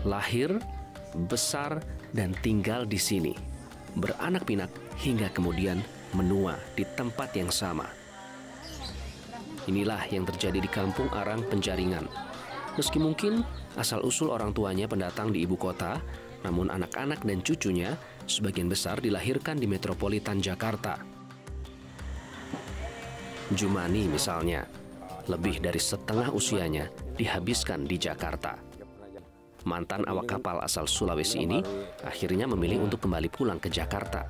lahir, besar, dan tinggal di sini, beranak pinak hingga kemudian menua di tempat yang sama. Inilah yang terjadi di Kampung Arang, Penjaringan. Meski mungkin asal-usul orang tuanya pendatang di ibu kota, namun anak-anak dan cucunya sebagian besar dilahirkan di metropolitan Jakarta. Jumani misalnya, lebih dari setengah usianya dihabiskan di Jakarta. Mantan awak kapal asal Sulawesi ini akhirnya memilih untuk kembali pulang ke Jakarta.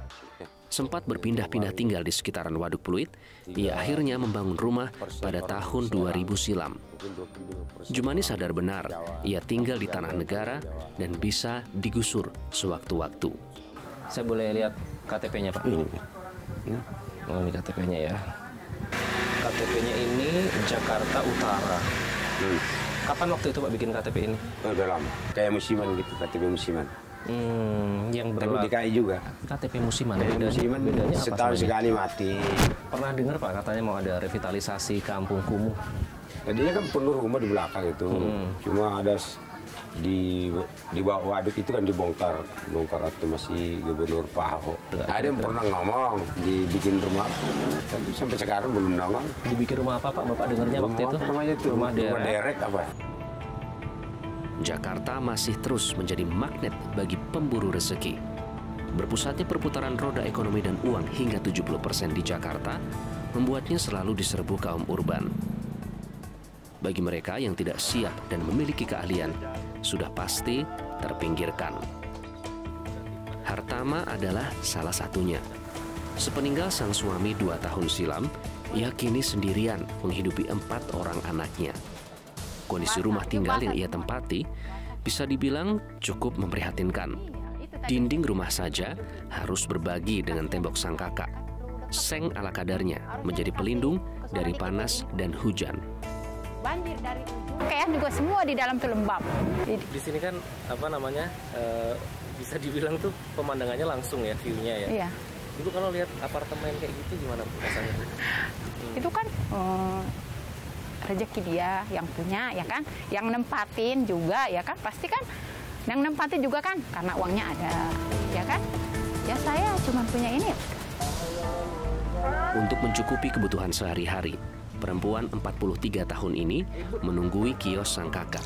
Sempat berpindah-pindah tinggal di sekitaran Waduk Pluit, ia akhirnya membangun rumah pada tahun 2000 silam. Jumani sadar benar, ia tinggal di tanah negara dan bisa digusur sewaktu-waktu. Saya boleh lihat KTP-nya, Pak? Oh, ini KTP-nya ya. KTP-nya ini Jakarta Utara. Kapan waktu itu Pak bikin KTP ini? Udah lama, kayak musiman gitu, KTP musiman. Yang tapi DKI juga. KTP musiman. Bedanya setahun sekali mati. Pernah dengar Pak katanya mau ada revitalisasi kampung kumuh. Tadinya kan penuh rumah di belakang itu. Cuma ada di bawah waduk itu kan dibongkar waktu masih Gubernur Pak Ahok. Ada yang pernah ngomong dibikin rumah, tapi sampai sekarang belum nongol. Dibikin rumah apa Pak? Bapak dengarnya waktu itu? Namanya itu rumah derek apa? Jakarta masih terus menjadi magnet bagi pemburu rezeki. Berpusatnya perputaran roda ekonomi dan uang hingga 70% di Jakarta membuatnya selalu diserbu kaum urban. Bagi mereka yang tidak siap dan memiliki keahlian, sudah pasti terpinggirkan. Hartama adalah salah satunya. Sepeninggal sang suami 2 tahun silam, ia kini sendirian menghidupi 4 orang anaknya. Kondisi rumah tinggal yang ia tempati bisa dibilang cukup memprihatinkan. Dinding rumah saja harus berbagi dengan tembok sang kakak. Seng ala kadarnya menjadi pelindung dari panas dan hujan. Banjir dari pakaian juga semua di dalam tuh lembab. Di sini kan bisa dibilang tuh pemandangannya langsung ya, view-nya ya. Iya. Ibu kalau lihat apartemen kayak gitu gimana rasanya? Itu kan rezeki dia yang punya ya kan, yang nempatin juga ya kan, pasti kan yang nempatin juga kan karena uangnya ada ya kan. Ya saya cuma punya ini. Untuk mencukupi kebutuhan sehari-hari, perempuan 43 tahun ini menunggui kios sang kakak.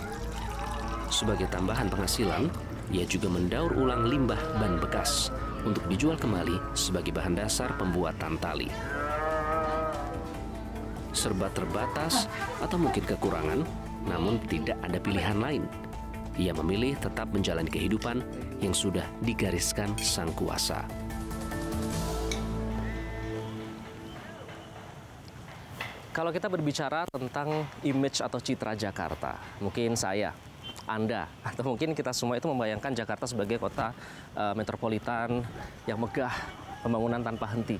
Sebagai tambahan penghasilan, ia juga mendaur ulang limbah ban bekas untuk dijual kembali sebagai bahan dasar pembuatan tali. Serba terbatas atau mungkin kekurangan, namun tidak ada pilihan lain. Ia memilih tetap menjalani kehidupan yang sudah digariskan sang kuasa. Kalau kita berbicara tentang image atau citra Jakarta, mungkin saya, Anda, atau mungkin kita semua itu membayangkan Jakarta sebagai kota metropolitan yang megah, pembangunan tanpa henti.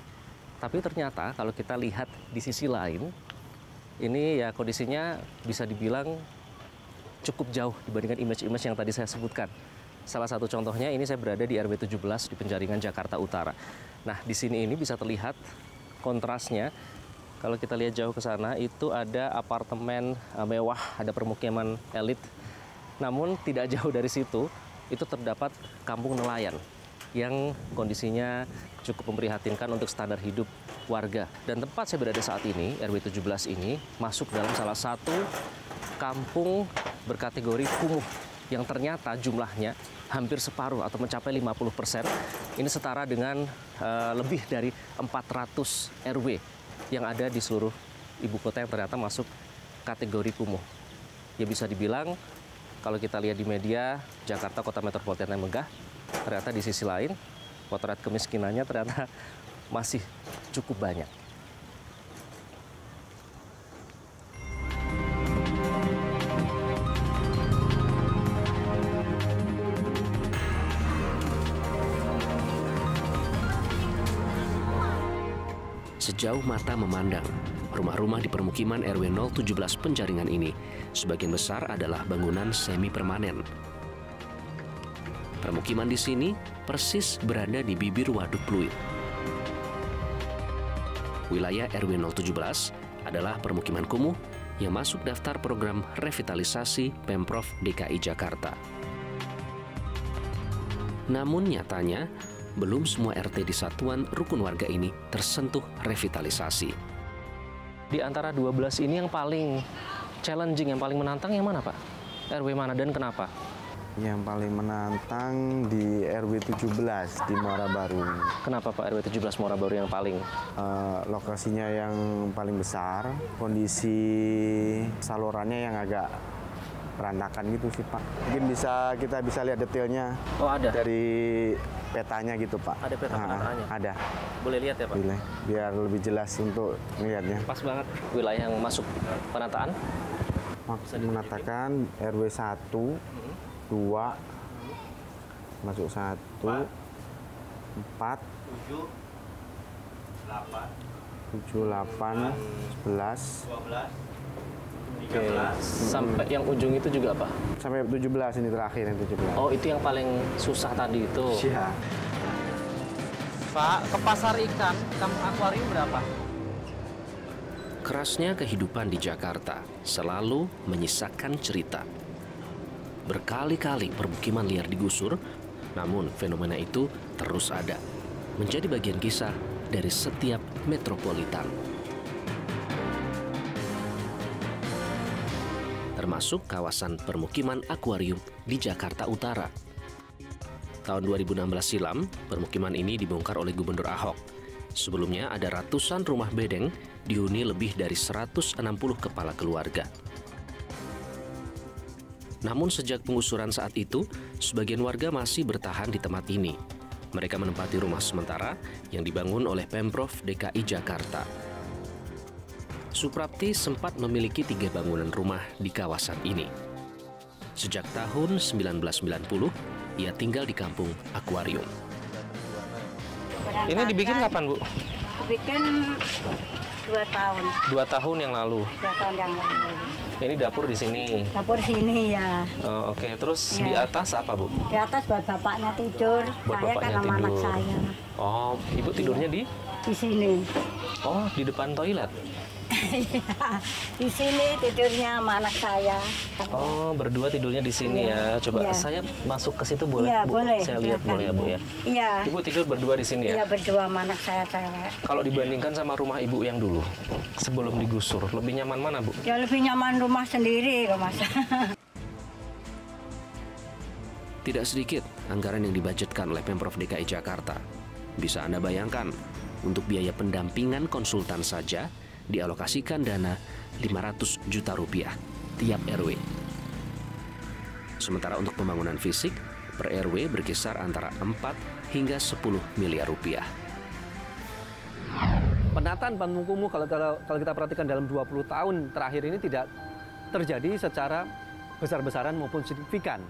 Tapi ternyata kalau kita lihat di sisi lain, ini ya kondisinya bisa dibilang cukup jauh dibandingkan image-image yang tadi saya sebutkan. Salah satu contohnya ini saya berada di RW 17 di Penjaringan, Jakarta Utara. Nah, di sini ini bisa terlihat kontrasnya. Kalau kita lihat jauh ke sana, itu ada apartemen mewah, ada permukiman elit. Namun tidak jauh dari situ, itu terdapat kampung nelayan yang kondisinya cukup memprihatinkan untuk standar hidup warga. Dan tempat saya berada saat ini, RW 17 ini, masuk dalam salah satu kampung berkategori kumuh yang ternyata jumlahnya hampir separuh atau mencapai 50%. Ini setara dengan lebih dari 400 RW yang ada di seluruh ibu kota yang ternyata masuk kategori kumuh. Ya bisa dibilang, kalau kita lihat di media, Jakarta kota metropolitan yang megah, ternyata di sisi lain, potret kemiskinannya ternyata masih cukup banyak. Sejauh mata memandang, rumah-rumah di permukiman RW 017 Penjaringan ini sebagian besar adalah bangunan semi permanen. Permukiman di sini persis berada di bibir Waduk Pluit. Wilayah RW 017 adalah permukiman kumuh yang masuk daftar program revitalisasi Pemprov DKI Jakarta. Namun nyatanya, belum semua RT di satuan rukun warga ini tersentuh revitalisasi. Di antara 12 ini yang paling challenging, yang paling menantang yang mana, Pak? RW mana dan kenapa? Yang paling menantang di RW 17 di Muara Baru. Kenapa Pak RW 17 Muara Baru yang paling? Lokasinya yang paling besar, kondisi salurannya yang agak berantakan gitu sih Pak. Mungkin kita bisa lihat detailnya. Oh ada? Dari petanya gitu Pak. Ada peta penataannya? Ada. Boleh lihat ya Pak? Boleh, biar lebih jelas untuk melihatnya. Pas banget wilayah yang masuk penataan. Menatakan RW 1, 2, masuk 1, 4, 7, 8, 11, Oke. Sampai yang ujung itu juga Pak? sampai 17 ini terakhir yang 17. Oh itu yang paling susah tadi itu? Iya. Pak, ke pasar ikan, kampung akuarium berapa? Kerasnya kehidupan di Jakarta selalu menyisakan cerita. Berkali-kali permukiman liar digusur, namun fenomena itu terus ada, menjadi bagian kisah dari setiap metropolitan. Termasuk kawasan permukiman akuarium di Jakarta Utara. Tahun 2016 silam, permukiman ini dibongkar oleh Gubernur Ahok. Sebelumnya ada ratusan rumah bedeng dihuni lebih dari 160 kepala keluarga. Namun sejak penggusuran saat itu, sebagian warga masih bertahan di tempat ini. Mereka menempati rumah sementara yang dibangun oleh Pemprov DKI Jakarta. Suprapti sempat memiliki 3 bangunan rumah di kawasan ini. Sejak tahun 1990, ia tinggal di kampung akuarium. Ini dibikin kapan Bu? Bikin 2 tahun. 2 tahun yang lalu. 2 tahun yang lalu. Ini dapur di sini. Dapur sini ya. Oh, Oke, terus Ya. di atas apa Bu? Di atas buat bapaknya tidur. Buat Saya bapaknya kan sama anak tidur. saya. Oh, Ibu tidurnya di? Di sini. Oh, di depan toilet. Di sini tidurnya sama anak saya. Oh, berdua tidurnya di sini ya. Coba Iya. saya masuk ke situ boleh, Iya, Bu? boleh. Saya lihat Silakan. boleh ya, Bu ya. Iya. Ibu tidur berdua di sini Iya ya. berdua sama anak saya cewek. Kalau dibandingkan sama rumah Ibu yang dulu sebelum digusur, lebih nyaman mana, Bu? Ya lebih nyaman rumah sendiri rumah saya. Tidak sedikit anggaran yang dibudgetkan oleh Pemprov DKI Jakarta. Bisa Anda bayangkan, untuk biaya pendampingan konsultan saja dialokasikan dana 500 juta rupiah tiap RW. Sementara untuk pembangunan fisik, per RW berkisar antara 4 hingga 10 miliar rupiah. Penataan Patung Kumuh kalau kita perhatikan dalam 20 tahun terakhir ini tidak terjadi secara besar-besaran maupun signifikan.